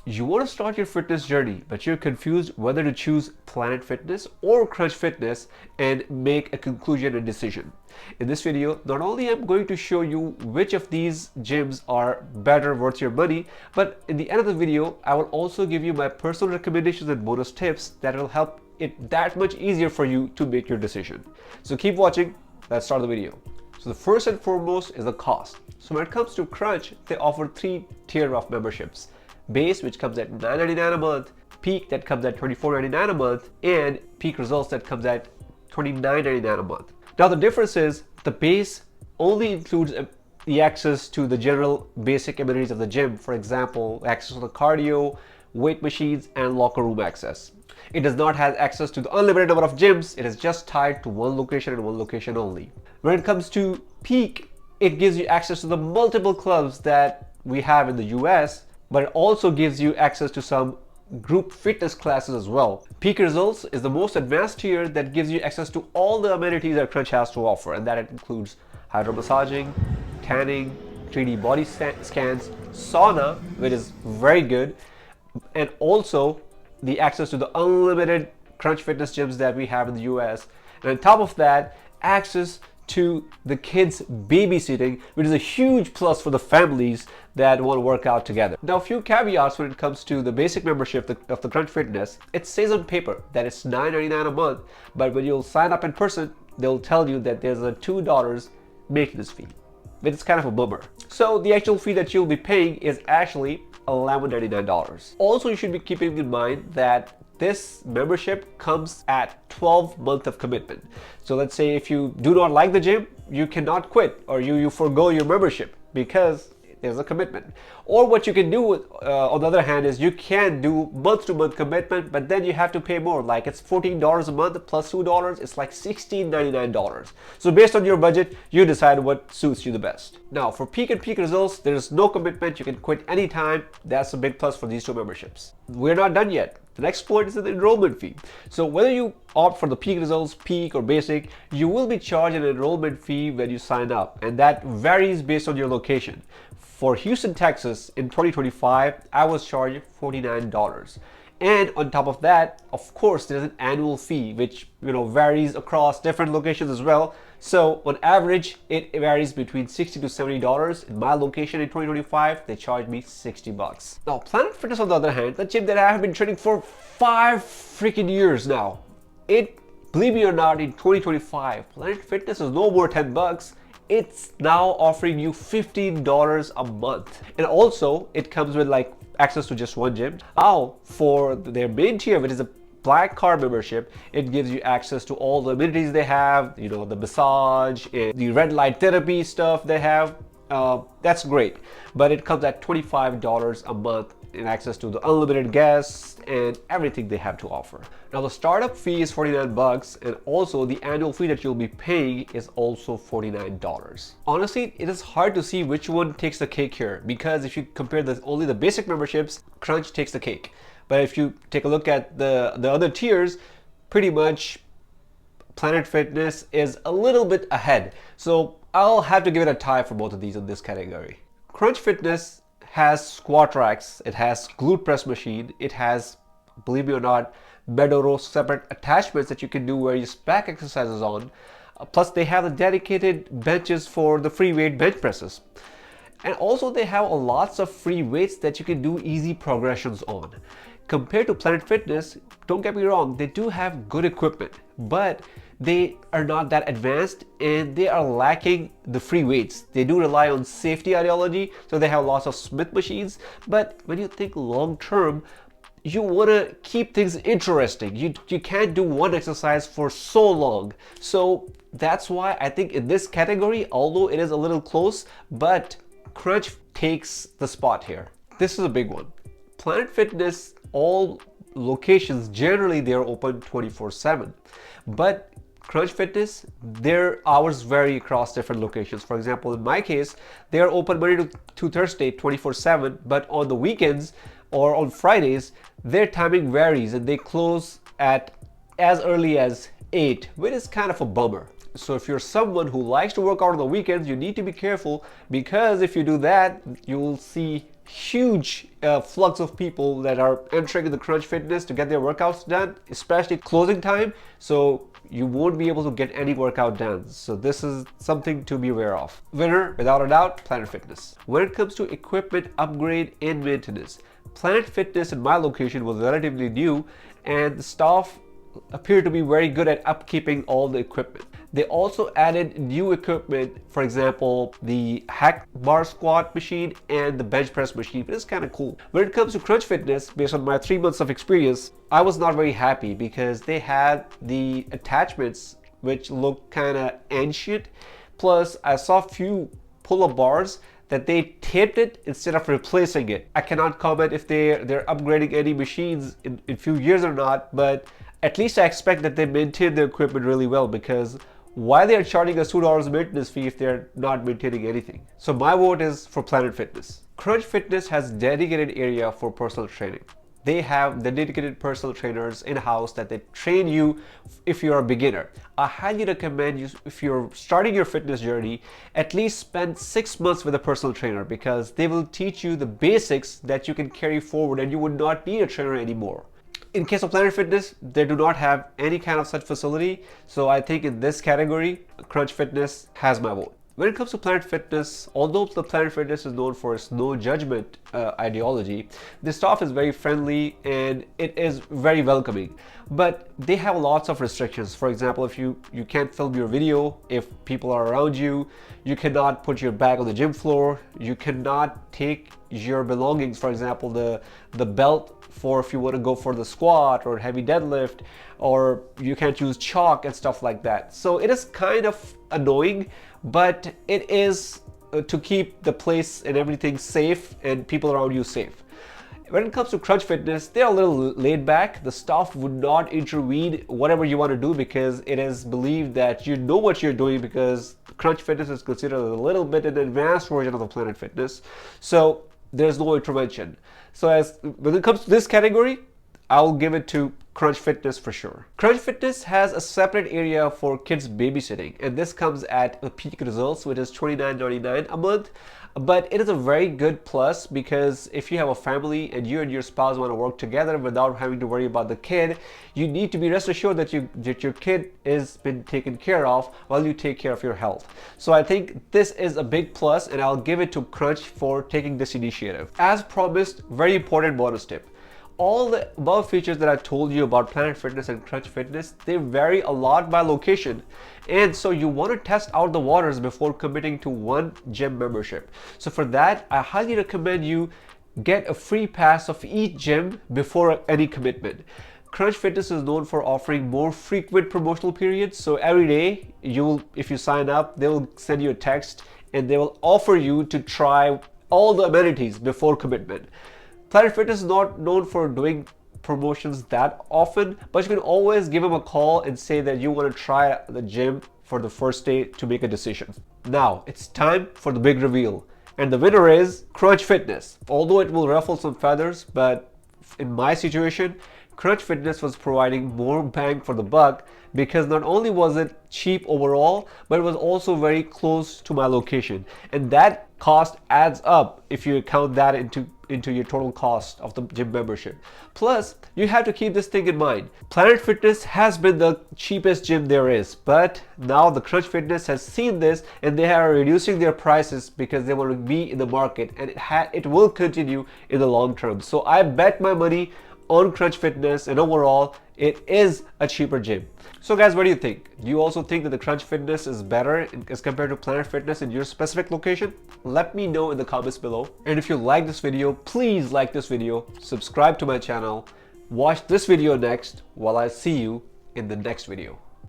You want to start your fitness journey, but you're confused whether to choose Planet Fitness or Crunch Fitness and make a conclusion and decision. In this video, not only am I going to show you which of these gyms are better, worth your money, but in the end of the video, I will also give you my personal recommendations and bonus tips that will help it that much easier for you to make your decision. So keep watching. Let's start the video. So the first and foremost is the cost. So when it comes to Crunch, they offer 3 tiers of memberships. Base, which comes at $9.99 a month, Peak that comes at $24.99 a month, and Peak Results that comes at $29.99 a month. Now the difference is the base only includes the access to the general basic amenities of the gym. For example, access to the cardio, weight machines, and locker room access. It does not have access to the unlimited number of gyms. It is just tied to one location and one location only. When it comes to Peak, it gives you access to the multiple clubs that we have in the US, but it also gives you access to some group fitness classes as well. Peak Results is the most advanced tier that gives you access to all the amenities that Crunch has to offer, and that includes hydromassaging, tanning, 3D body scans, sauna, which is very good, and also the access to the unlimited Crunch Fitness gyms that we have in the US. And on top of that, access to the kids babysitting, which is a huge plus for the families that want to work out together. Now, a few caveats when it comes to the basic membership of the Crunch Fitness. It says on paper that it's $9.99 a month, but when you'll sign up in person, they'll tell you that there's a $2 maintenance fee, which is kind of a bummer. So the actual fee that you'll be paying is actually $11.99. Also, you should be keeping in mind that this membership comes at 12 months of commitment. So let's say if you do not like the gym, you cannot quit, or you forego your membership because there's a commitment. Or what you can do on the other hand is you can do month-to-month commitment, but then you have to pay more. Like it's $14 a month plus $2, it's like $16.99. So based on your budget, you decide what suits you the best. Now for Peak and Peak Results, there's no commitment. You can quit anytime. That's a big plus for these two memberships. We're not done yet. The next point is the enrollment fee. So whether you opt for the Peak Results, Peak, or Basic, you will be charged an enrollment fee when you sign up, and that varies based on your location. For Houston, Texas in 2025, I was charged $49. And on top of that, of course, there's an annual fee, which varies across different locations as well. So on average, it varies between $60 to $70. In my location in 2025, they charged me $60. Now, Planet Fitness, on the other hand, the gym that I have been training for 5 freaking years now, believe me or not, in 2025, Planet Fitness is no more $10. It's now offering you $15 a month. And also, it comes with like access to just one gym. Now, for their main tier, which is a Black Card membership, it gives you access to all the amenities they have, the massage and the red light therapy stuff they have. That's great, but it comes at $25 a month in access to the unlimited guests and everything they have to offer. Now the startup fee is $49, and also the annual fee that you'll be paying is also $49. Honestly, it is hard to see which one takes the cake here, because if you compare only the basic memberships, Crunch takes the cake. But if you take a look at the other tiers, pretty much Planet Fitness is a little bit ahead. So I'll have to give it a tie for both of these in this category. Crunch Fitness has squat racks, it has glute press machine, it has, believe me or not, bed or row separate attachments that you can do various back exercises on. Plus they have the dedicated benches for the free weight bench presses. And also they have lots of free weights that you can do easy progressions on. Compared to Planet Fitness, don't get me wrong, they do have good equipment, but they are not that advanced and they are lacking the free weights. They do rely on safety ideology, so they have lots of Smith machines, but when you think long term, you want to keep things interesting. You can't do one exercise for so long. So that's why I think in this category, although it is a little close, but Crunch takes the spot here. This is a big one. Planet Fitness, all locations, generally they're open 24/7, but Crunch Fitness, their hours vary across different locations. For example, in my case, they are open Monday to Thursday 24/7, but on the weekends or on Fridays, their timing varies and they close at as early as 8, which is kind of a bummer. So if you're someone who likes to work out on the weekends, you need to be careful, because if you do that, you'll see huge flux of people that are entering in the Crunch Fitness to get their workouts done, especially closing time. So you won't be able to get any workout done. So this is something to be aware of. Winner, without a doubt, Planet Fitness. When it comes to equipment upgrade and maintenance, Planet Fitness in my location was relatively new, and the staff appeared to be very good at upkeeping all the equipment. They also added new equipment, for example, the hack bar squat machine and the bench press machine. It's kind of cool. When it comes to Crunch Fitness, based on my 3 months of experience, I was not very happy because they had the attachments which looked kind of ancient. Plus, I saw few pull-up bars that they taped it instead of replacing it. I cannot comment if they're upgrading any machines in few years or not, but at least I expect that they maintain their equipment really well, because why they are charging us $2 maintenance fee if they're not maintaining anything? So my vote is for Planet Fitness. Crunch Fitness has dedicated area for personal training. They have the dedicated personal trainers in-house that they train you if you're a beginner. I highly recommend you, if you're starting your fitness journey, at least spend 6 months with a personal trainer, because they will teach you the basics that you can carry forward and you would not need a trainer anymore. In case of Planet Fitness, they do not have any kind of such facility. So I think in this category, Crunch Fitness has my vote. When it comes to Planet Fitness, although the Planet Fitness is known for its no judgment ideology, the staff is very friendly and it is very welcoming. But they have lots of restrictions. For example, if you can't film your video if people are around you, you cannot put your bag on the gym floor, you cannot take your belongings, for example, the belt for if you want to go for the squat or heavy deadlift, or you can't use chalk and stuff like that. So it is kind of annoying, but it is to keep the place and everything safe and people around you safe. When it comes to Crunch Fitness, they're a little laid back. The staff would not intervene whatever you want to do, because it is believed that you know what you're doing, because Crunch Fitness is considered a little bit an advanced version of the Planet Fitness. So there's no intervention. So when it comes to this category, I'll give it to Crunch Fitness for sure. Crunch Fitness has a separate area for kids babysitting, and this comes at the peak results, which is $29.99 a month. But it is a very good plus, because if you have a family and you and your spouse want to work together without having to worry about the kid, you need to be rest assured that your kid is been taken care of while you take care of your health. So I think this is a big plus, and I'll give it to Crunch for taking this initiative. As promised, very important bonus tip. All the above features that I told you about Planet Fitness and Crunch Fitness, they vary a lot by location. And so you want to test out the waters before committing to one gym membership. So for that, I highly recommend you get a free pass of each gym before any commitment. Crunch Fitness is known for offering more frequent promotional periods. So every day, if you sign up, they will send you a text and they will offer you to try all the amenities before commitment. Planet Fitness is not known for doing promotions that often, but you can always give them a call and say that you want to try the gym for the first day to make a decision. Now, it's time for the big reveal. And the winner is Crunch Fitness. Although it will ruffle some feathers, but in my situation, Crunch Fitness was providing more bang for the buck, because not only was it cheap overall, but it was also very close to my location. And that cost adds up if you count that into your total cost of the gym membership. Plus, you have to keep this thing in mind. Planet Fitness has been the cheapest gym there is, but now the Crunch Fitness has seen this and they are reducing their prices because they want to be in the market, and it will continue in the long term. So I bet my money on Crunch Fitness, and overall it is a cheaper gym. So guys, what do you think? Do you also think that the Crunch Fitness is better as compared to Planet Fitness in your specific location? Let me know in the comments below. And if you like this video, please like this video, subscribe to my channel, watch this video next while I see you in the next video.